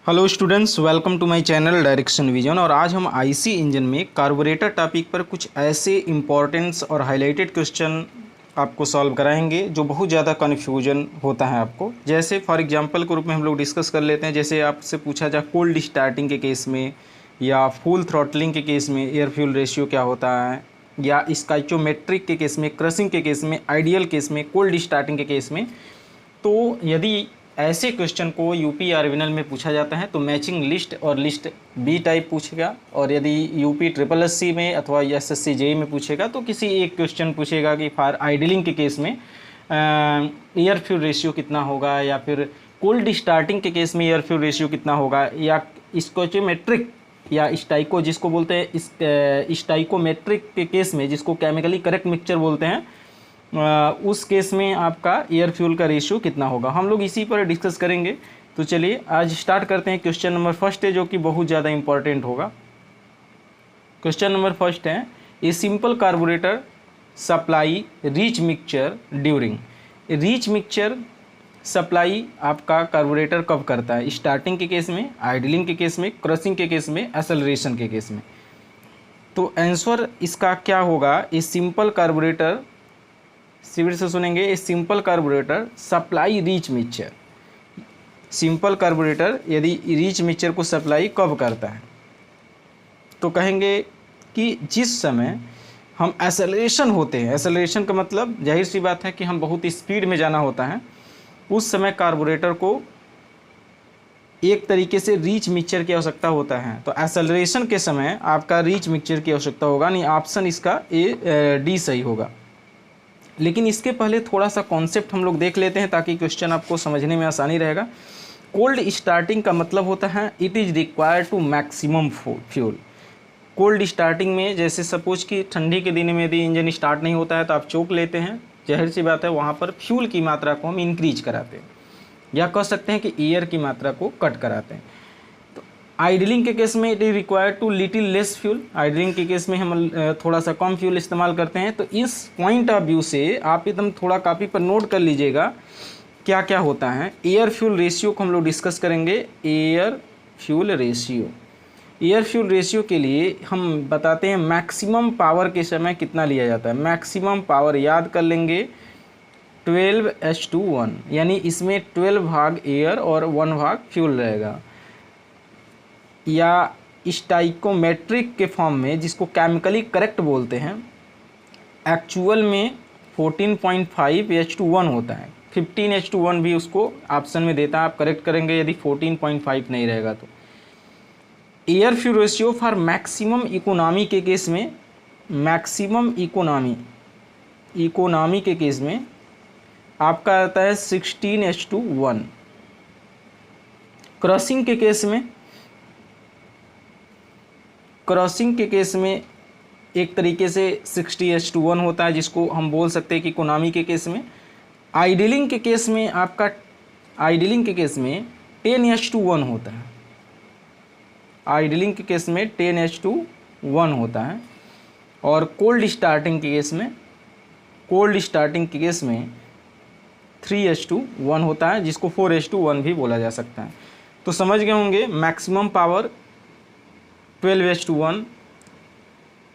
Hello students, welcome to my channel direction vision. और आज हम आईसी इंजन में कार्बोरेटर टॉपिक पर कुछ ऐसे इंपॉर्टेंट्स और हाईलाइटेड क्वेश्चन आपको सॉल्व कराएंगे जो बहुत ज़्यादा कन्फ्यूजन होता है आपको। जैसे फॉर एग्जांपल के रूप में हम लोग डिस्कस कर लेते हैं। जैसे आपसे पूछा जाए कोल्ड स्टार्टिंग के केस में या फुल थ्रॉटलिंग के केस में एयर फ्यूल रेशियो क्या होता है, या स्टाइचोमेट्रिक के केस में, क्रशिंग के केस में, आइडियल केस में, कोल्ड स्टार्टिंग के केस में। तो यदि ऐसे क्वेश्चन को यूपी आरविनल में पूछा जाता है तो मैचिंग लिस्ट और लिस्ट बी टाइप पूछेगा, और यदि यूपी ट्रिपल एससी में अथवा एसएससी जेई में पूछेगा तो किसी एक क्वेश्चन पूछेगा कि फॉर आइडलिंग के केस में एयर फ्यूल रेशियो कितना होगा, या फिर कोल्ड स्टार्टिंग के केस में एयर फ्यूल रेशियो कितना होगा, या स्टोइकोमेट्रिक या स्टाइको जिसको बोलते हैं, इस स्टाइकोमेट्रिक के केस में जिसको केमिकली करेक्ट मिक्सचर बोलते हैं, उस केस में आपका एयर फ्यूल का रेशियो कितना होगा। हम लोग इसी पर डिस्कस करेंगे। तो चलिए आज स्टार्ट करते हैं। क्वेश्चन नंबर फर्स्ट है जो कि बहुत ज़्यादा इंपॉर्टेंट होगा। क्वेश्चन नंबर फर्स्ट है, a simple carburettor supply rich mixture during. Rich mixture supply आपका कार्बोरेटर कब करता है? स्टार्टिंग के केस में, आइडलिंग के केस में, क्रशिंग के केस में, एक्सेलरेशन के केस में। तो आंसर इसका क्या होगा? ए सिंपल कार्बोरेटर, सिविल से सुनेंगे, a simple carburettor supply rich mixture. Simple carburettor यदि रिच मिक्सचर को सप्लाई कब करता है तो कहेंगे कि जिस समय हम एक्सेलरेशन होते हैं। एक्सेलरेशन का मतलब जाहिर सी बात है कि हम बहुत स्पीड में जाना होता है, उस समय कार्बोरेटर को एक तरीके से रिच मिक्सचर की आवश्यकता होता है। तो एक्सेलरेशन के समय आपका रिच मिक्सचर की आवश्यकता होगा, नहीं ऑप्शन इसका डी सही होगा। लेकिन इसके पहले थोड़ा सा कॉन्सेप्ट हम लोग देख लेते हैं ताकि क्वेश्चन आपको समझने में आसानी रहेगा। कोल्ड स्टार्टिंग का मतलब होता है it is required to maximum fuel. Cold starting में जैसे सपोज कि ठंडी के दिन में यदि इंजन स्टार्ट नहीं होता है तो आप चौक लेते हैं, जाहिर सी बात है वहाँ पर फ्यूल की मात्रा को हम इंक्रीज कराते हैं, या कह सकते हैं कि एयर की मात्रा को कट कराते हैं। आइडलिंग के केस में it is required to little less fuel. Idling के केस में हम थोड़ा सा कम फ्यूल इस्तेमाल करते हैं। तो इस पॉइंट ऑफ व्यू से आप एकदम थोड़ा कॉपी पर नोट कर लीजिएगा क्या क्या होता है। एयर फ्यूल रेशियो को हम लोग डिस्कस करेंगे। Air fuel ratio, air fuel ratio के लिए हम बताते हैं मैक्सिमम पावर के समय कितना लिया जाता है। मैक्सिमम पावर याद कर लेंगे 12:1, यानी इसमें 12 भाग एयर और 1 भाग फ्यूल रहेगा। या स्टाइकोमेट्रिक के फॉर्म में जिसको केमिकली करेक्ट बोलते हैं, एक्चुअल में 14.5:1 होता है। 15:1 भी उसको ऑप्शन में देता है, आप करेक्ट करेंगे यदि 14.5 नहीं रहेगा तो। Air fuel ratio for maximum economy के केस में, मैक्सिमम इकोनॉमी के केस में आपका आता है 16:1। क्रशिंग के केस में, क्रॉसिंग के केस में एक तरीके से 60:1 होता है, जिसको हम बोल सकते हैं कि इकोनॉमी के केस में। आइडलिंग के केस में आपका, आइडलिंग के केस में 10:1 होता है। आइडलिंग के केस में 10:1 होता है। और कोल्ड स्टार्टिंग के केस में, कोल्ड स्टार्टिंग के केस में 3:1 होता है, जिसको 4:1 भी बोला जा सकता है। तो समझ गए होंगे, maximum power 12:1,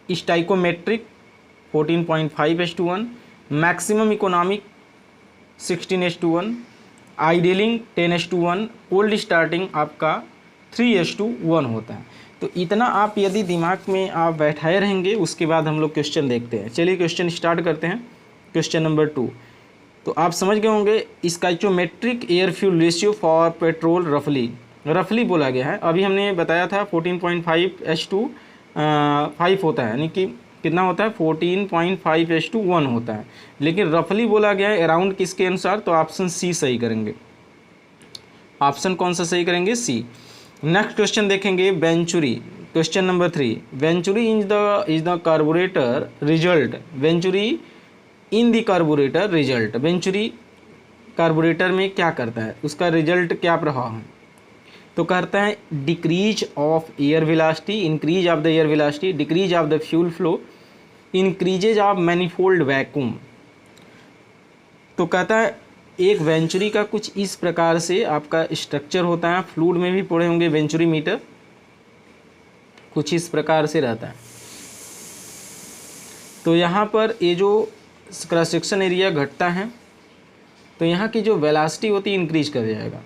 stoichiometric 14.5:1, maximum economic 16:1, idling 10:1, cold starting आपका 3:1 होता है। तो इतना आप यदि दिमाग में आप बैठाए रहेंगे, उसके बाद हम लोग क्वेश्चन देखते हैं। चलिए क्वेश्चन स्टार्ट करते हैं। क्वेश्चन नंबर 2, तो आप समझ गए होंगे stoichiometric air fuel ratio for petrol रफली बोला गया है। अभी हमने बताया था 14.5:5 होता है, यानी कि कितना होता है 14.5:1 होता है, लेकिन रफली बोला गया है अराउंड किसके अनुसार? तो ऑप्शन सी सही करेंगे। ऑप्शन कौन सा सही करेंगे? सी। नेक्स्ट क्वेश्चन देखेंगे, venturi. Question number 3, venturi is the carburettor result. Venturi in the carburettor result. Venturi carburettor में क्या करता है, उसका रिजल्ट क्या प्रभाव है? तो करता है decrease of air velocity, increase of the air velocity, decrease of the fuel flow, increases of manifold vacuum. तो कहता है एक वेंचुरी का कुछ इस प्रकार से आपका स्ट्रक्चर होता है, फ्लूइड में भी पढ़े होंगे वेंचुरी मीटर, कुछ इस प्रकार से रहता है। तो यहाँ पर ये जो क्रॉस सेक्शन एरिया घटता है तो यहाँ की जो वेलोसिटी होती है इंक्रीज कर जाएगा,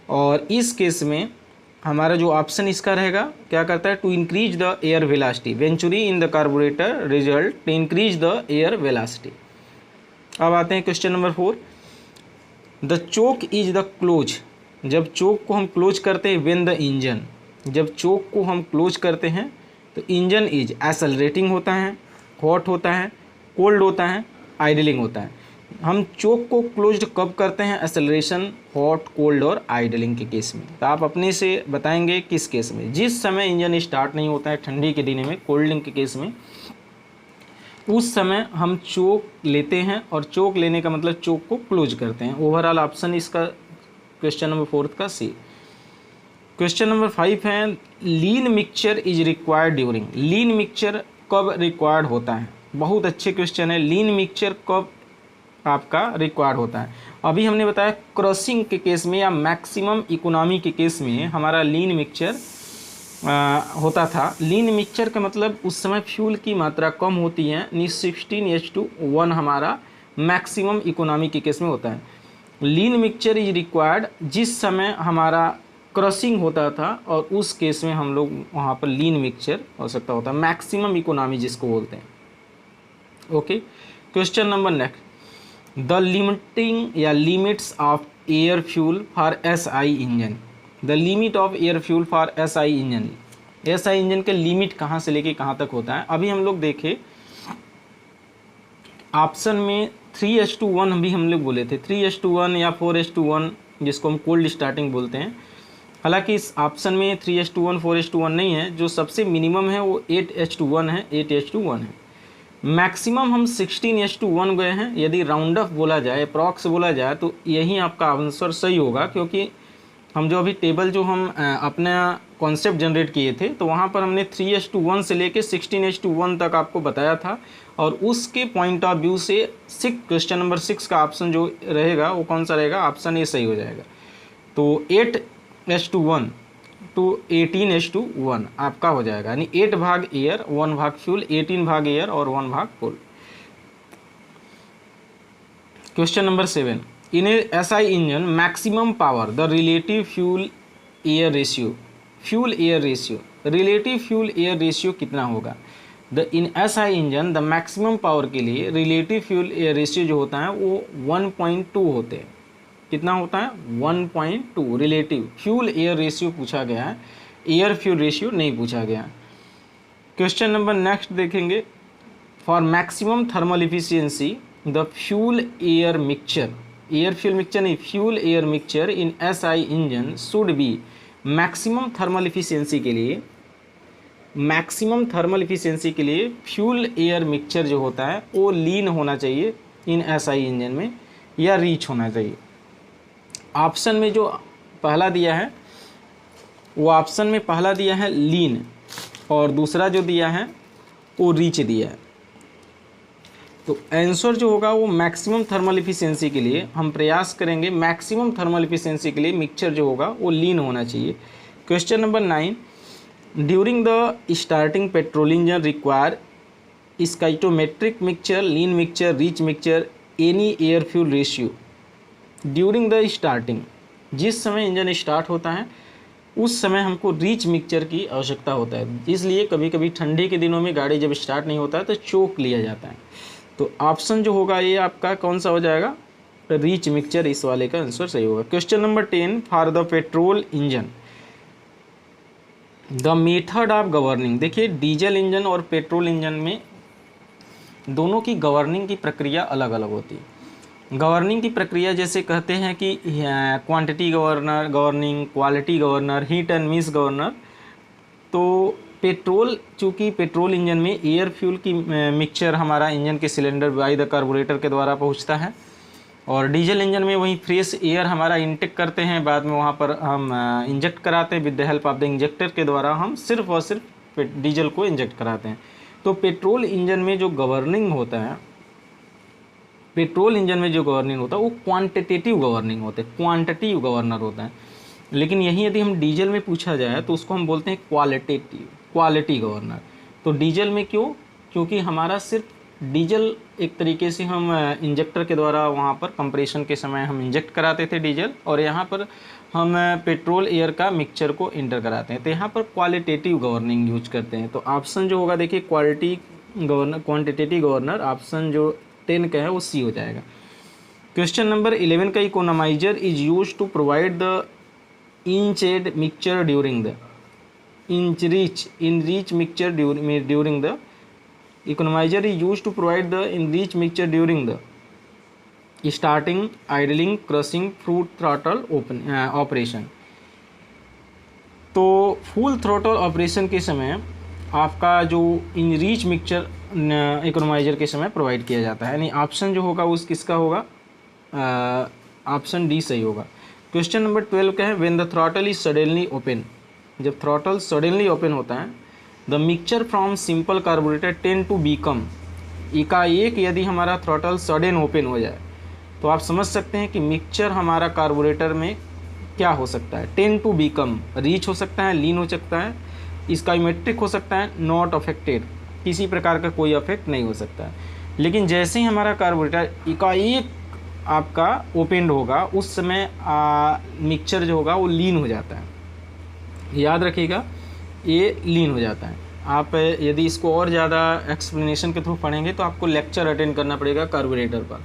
और इस केस में हमारा जो ऑप्शन इसका रहेगा क्या करता है, to increase the air velocity, venturi in the carburettor result to increase the air velocity. अब आते हैं question number 4, the choke is the close, जब चोक को हम क्लोज करते हैं, व्हेन द इंजन, जब चोक को हम क्लोज करते हैं तो इंजन इज एक्सेलरेटिंग होता है, हॉट होता है, कोल्ड होता है, आइडलिंग होता है। हम चोक को क्लोज्ड कब करते हैं, एक्सेलरेशन, हॉट, कोल्ड और आइडलिंग के केस में। तो आप अपने से बताएंगे किस केस में, जिस समय इंजन स्टार्ट नहीं होता है ठंडी के दिन में, कोल्डिंग के केस में, उस समय हम चोक लेते हैं, और चोक लेने का मतलब चोक को क्लोज करते हैं। ओवरऑल ऑप्शन इसका क्वेश्चन नंबर 4 का सी। क्वेश्चन नंबर 5 है, lean mixture is required during, lean mixture कब रिक्वायर्ड होता है। बहुत अच्छे क्वेश्चन है, लीन मिक्सचर कब आपका रिक्वायर्ड होता है। अभी हमने बताया क्रॉसिंग के केस में या मैक्सिमम इकोनॉमी के केस में हमारा लीन मिक्सचर होता था। लीन मिक्सचर का मतलब उस समय फ्यूल की मात्रा कम होती है, 16:1 हमारा मैक्सिमम इकोनॉमी के केस में होता है। लीन मिक्सचर इज रिक्वायर्ड जिस समय हमारा क्रॉसिंग होता था, और उस केस में हम लोग वहाँ पर लीन मिक्सचर आवश्यकता होता है, मैक्सिमम इकोनॉमी जिसको बोलते हैं। Okay, question number next, the limiting या limits of air fuel for SI engine, the limit of air fuel for SI engine, SI engine के लिमिट कहाँ से लेके कहाँ तक होता है। अभी हम लोग देखें ऑप्शन में 3:1 भी हम लोग बोले थे, 3:1 या 4:1 जिसको हम कोल्ड स्टार्टिंग बोलते हैं। हालांकि इस ऑप्शन में 3:1 4:1 नहीं है, जो सबसे मिनिमम है वो 8:1 है, 8:1 है। मैक्सिमम हम 16:1 गए हैं। यदि राउंड ऑफ बोला जाए, अप्रॉक्स बोला जाए, तो यही आपका आंसर सही होगा, क्योंकि हम जो अभी टेबल जो हम अपना कॉन्सेप्ट जनरेट किए थे तो वहाँ पर हमने 3:1 से लेके 16:1 तक आपको बताया था, और उसके पॉइंट ऑफ व्यू से क्वेश्चन नंबर 6 का ऑप्शन जो रहेगा वो कौन सा रहेगा, ऑप्शन ए सही हो जाएगा। तो 8:1 to 18:1 आपका हो जाएगा, यानी 8 भाग एयर, 1 भाग फ्यूल, 18 भाग एयर और 1 भाग cold. Question number 7, in SI engine maximum power the relative fuel air ratio, fuel air ratio, relative fuel air ratio कितना होगा। इन SI engine the maximum power के लिए रिलेटिव फ्यूल एयर रेशियो जो होता है वो 1.2 होते हैं। कितना होता है, 1.2 रिलेटिव फ्यूल एयर रेशियो पूछा गया है, एयर फ्यूल रेशियो नहीं पूछा गया। क्वेश्चन नंबर नेक्स्ट देखेंगे, for maximum thermal efficiency the fuel air mixture, air fuel mixture नहीं, fuel air mixture in SI engine should be, maximum thermal efficiency के लिए, मैक्सिमम थर्मल इफिशियंसी के लिए fuel air mixture जो होता है वो लीन होना चाहिए इन एसआई इंजन में, या रीच होना चाहिए। ऑप्शन में जो पहला दिया है वो ऑप्शन में पहला दिया है लीन, और दूसरा जो दिया है वो रीच दिया है। तो आंसर जो होगा वो मैक्सिमम थर्मल इफिशियंसी के लिए हम प्रयास करेंगे, मैक्सिमम थर्मल इफिशियंसी के लिए मिक्सचर जो होगा वो लीन होना चाहिए। Question number 9, during the starting petrol engine require stoichiometric mixture, lean mixture, rich mixture, any air fuel ratio. During the starting, जिस समय इंजन स्टार्ट होता है उस समय हमको रीच मिक्सचर की आवश्यकता होता है, इसलिए कभी कभी ठंडी के दिनों में गाड़ी जब स्टार्ट नहीं होता है तो चोक लिया जाता है। तो ऑप्शन जो होगा ये आपका कौन सा हो जाएगा, रीच मिक्सचर, इस वाले का आंसर सही होगा। Question number 10, for the petrol engine the method of governing. देखिए डीजल इंजन और पेट्रोल इंजन में दोनों की गवर्निंग की प्रक्रिया अलग अलग होती है। गवर्निंग की प्रक्रिया जैसे कहते हैं कि quantity governor, governing, quality governor, heat and miss governor. तो पेट्रोल, चूँकि पेट्रोल इंजन में एयर फ्यूल की मिक्सचर हमारा इंजन के सिलेंडर बाई द कार्बोरेटर के द्वारा पहुंचता है, और डीजल इंजन में वही फ्रेश एयर हमारा इंटेक करते हैं, बाद में वहाँ पर हम इंजेक्ट कराते हैं, with the help of the injector के द्वारा हम सिर्फ और सिर्फ डीजल को इंजेक्ट कराते हैं। तो पेट्रोल इंजन में जो गवर्निंग होता है पेट्रोल इंजन में जो गवर्निंग होता है वो क्वांटिटेटिव गवर्निंग होता है, क्वांटिटिव गवर्नर होता है। लेकिन यही यदि हम डीजल में पूछा जाए तो उसको हम बोलते हैं क्वालिटेटिव, क्वालिटी गवर्नर। तो डीजल में क्यों? क्योंकि हमारा सिर्फ डीजल एक तरीके से हम इंजेक्टर के द्वारा वहाँ पर कंप्रेशन के समय हम इंजेक्ट कराते थे डीजल, और यहाँ पर हम पेट्रोल एयर का मिक्सचर को इंटर कराते हैं। तो यहाँ पर क्वालिटेटिव गवर्निंग यूज करते हैं। तो ऑप्शन जो होगा देखिए quality governor, quantitative governor, option जो 10 का है वो सी हो जाएगा। क्वेश्चन नंबर 11 का, economiser is use to provide the enriched mixture during the enriched mixture during the economizer is used to provide the enriched mixture during the starting, idling, crushing, fruit throttle operation। तो full throttle operation के समय आपका जो enrich mixture economiser के समय provide किया जाता है, यानी ऑप्शन जो होगा उस किसका होगा, ऑप्शन डी सही होगा। क्वेश्चन नंबर 12 का है, when the throttle is suddenly open, जब थ्रॉटल सडनली ओपन होता है, the mixture from simple carburettor tends to become, एकाएक यदि हमारा थ्रॉटल सडन ओपन हो जाए तो आप समझ सकते हैं कि मिक्सचर हमारा कार्बोरेटर में क्या हो सकता है, टेन टू बीकम, रीच हो सकता है, लीन हो सकता है, स्काइमेट्रिक हो सकता है, नॉट अफेक्टेड, किसी प्रकार का कोई अफेक्ट नहीं हो सकता है। लेकिन जैसे ही हमारा कार्बोरेटर एकाएक आपका ओपेंड होगा उस समय मिक्सचर जो होगा वो लीन हो जाता है, याद रखिएगा ये लीन हो जाता है। आप यदि इसको और ज़्यादा एक्सप्लेनेशन के थ्रू पढ़ेंगे तो आपको लेक्चर अटेंड करना पड़ेगा कार्बोरेटर पर।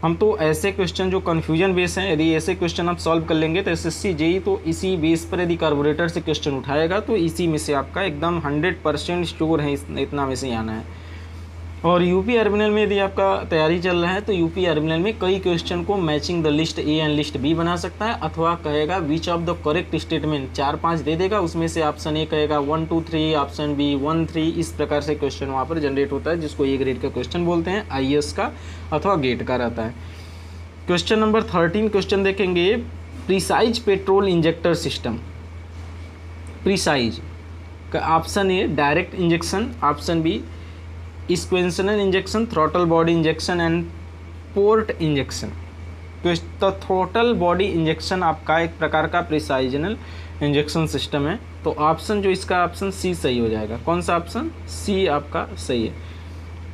हम तो ऐसे क्वेश्चन जो कन्फ्यूजन बेस हैं, यदि ऐसे क्वेश्चन आप सॉल्व कर लेंगे तो एसएससी जेईई तो इसी बेस पर यदि कार्बोरेटर से क्वेश्चन उठाएगा तो इसी में से आपका एकदम 100% श्योर है इतना में से आना है। और यूपी आर्मिनल में यदि आपका तैयारी चल रहा है तो यूपी आर्मिनल में कई क्वेश्चन को matching the list A and list B बना सकता है, अथवा कहेगा which of the correct statement, 4-5 दे देगा, उसमें से ऑप्शन ए कहेगा 1 2 3, ऑप्शन बी 1 3, इस प्रकार से क्वेश्चन वहाँ पर जनरेट होता है, जिसको ए ग्रेड का क्वेश्चन बोलते हैं, आईएएस का अथवा गेट का रहता है। क्वेश्चन नंबर 13 क्वेश्चन देखेंगे, precise petrol injector system, precise का option A direct injection, option B sequential injection, throttle body injection and port injection. तो थ्रॉटल बॉडी इंजेक्शन आपका एक प्रकार का प्रिसाइजनल इंजेक्शन सिस्टम है। तो ऑप्शन जो इसका ऑप्शन सी सही हो जाएगा। कौन सा ऑप्शन? सी आपका सही है।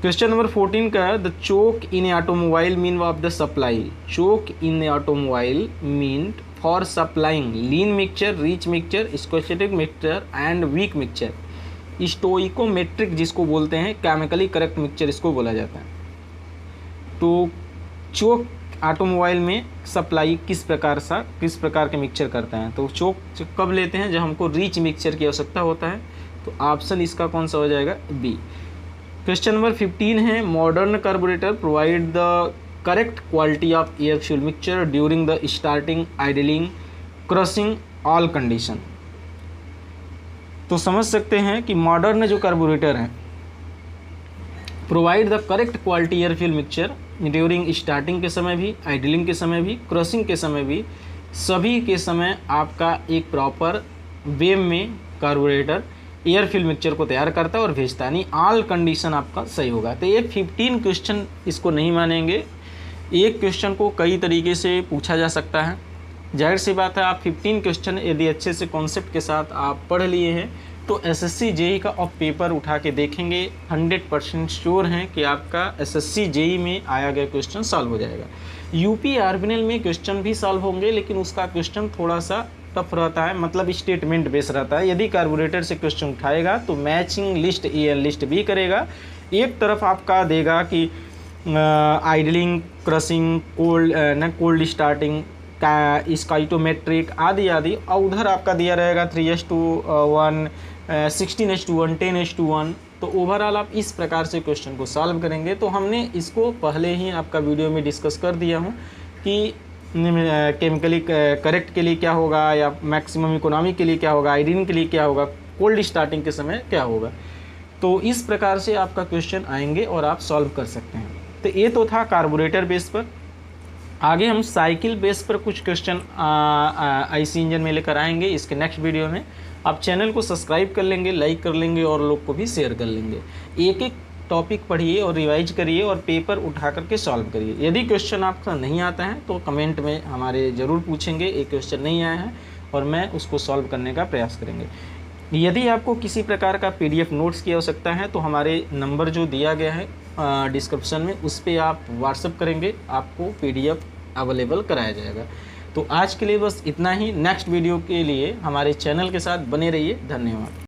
क्वेश्चन नंबर 14 का है, the choke in a automobile mean of the supply, choke in a automobile mean for supplying lean mixture, rich mixture, स्क्वैटिक mixture and weak mixture, stoichiometric जिसको बोलते हैं, केमिकली करेक्ट मिक्सचर इसको बोला जाता है। तो चोक ऑटोमोबाइल में सप्लाई किस प्रकार के मिक्सचर करते हैं? तो चोक कब लेते हैं? जब हमको रिच मिक्सचर की आवश्यकता होता है। तो ऑप्शन इसका कौन सा हो जाएगा? बी। क्वेश्चन नंबर 15 है, modern carburettor provide the correct quality of air fuel mixture during the starting, idling, crushing all condition. तो समझ सकते हैं कि मॉडर्न जो कार्बोरेटर है provide the correct quality air fuel mixture during starting के समय भी, आइडलिंग के समय भी, क्रशिंग के समय भी, सभी के समय आपका एक प्रॉपर वे में कार्बोरेटर एयर फ्यूल मिक्सचर को तैयार करता है और भेजता है, यानी ऑल कंडीशन आपका सही होगा। तो ये 15 क्वेश्चन इसको नहीं मानेंगे। एक क्वेश्चन को कई तरीके से पूछा जा सकता है, जाहिर सी बात है। आप 15 क्वेश्चन यदि अच्छे से कॉन्सेप्ट के साथ आप पढ़ लिए हैं तो एसएससी जेईई का आप पेपर उठा के देखेंगे, 100% श्योर हैं कि आपका एसएससी जेईई में आया गया क्वेश्चन सॉल्व हो जाएगा। यूपी आर्मिनल में क्वेश्चन भी सॉल्व होंगे, लेकिन उसका क्वेश्चन थोड़ा सा टफ रहता है, मतलब स्टेटमेंट बेस रहता है। यदि कार्बोरेटर से क्वेश्चन उठाएगा तो matching list A and list B करेगा। एक तरफ आपका देगा कि आइडलिंग, क्रशिंग, कोल्ड स्टार्टिंग, स्काइटोमेट्रिक आदि आदि, और उधर आपका दिया रहेगा 3:1, 16:1, 10:1। तो ओवरऑल आप इस प्रकार से क्वेश्चन को सॉल्व करेंगे। तो हमने इसको पहले ही आपका वीडियो में डिस्कस कर दिया हूँ कि केमिकली करेक्ट के लिए क्या होगा, या मैक्सिमम इकोनॉमी के लिए क्या होगा, आइडलिंग के लिए क्या होगा, कोल्ड स्टार्टिंग के समय क्या होगा। तो इस प्रकार से आपका क्वेश्चन आएंगे और आप सॉल्व कर सकते हैं। तो ये तो था कार्बोरेटर बेस पर। आगे हम साइकिल बेस पर कुछ क्वेश्चन आईसी इंजन में लेकर आएंगे इसके नेक्स्ट वीडियो में। आप चैनल को सब्सक्राइब कर लेंगे, लाइक कर लेंगे और लोग को भी शेयर कर लेंगे। एक एक टॉपिक पढ़िए और रिवाइज करिए और पेपर उठा करके सॉल्व करिए। यदि क्वेश्चन आपका नहीं आता है तो कमेंट में हमारे ज़रूर पूछेंगे एक क्वेश्चन नहीं आया है और मैं उसको सॉल्व करने का प्रयास करेंगे। यदि आपको किसी प्रकार का PDF नोट्स की आवश्यकता है तो हमारे नंबर जो दिया गया है डिस्क्रिप्शन में, उस पर आप व्हाट्सअप करेंगे, आपको PDF अवेलेबल कराया जाएगा। तो आज के लिए बस इतना ही। नेक्स्ट वीडियो के लिए हमारे चैनल के साथ बने रहिए। धन्यवाद।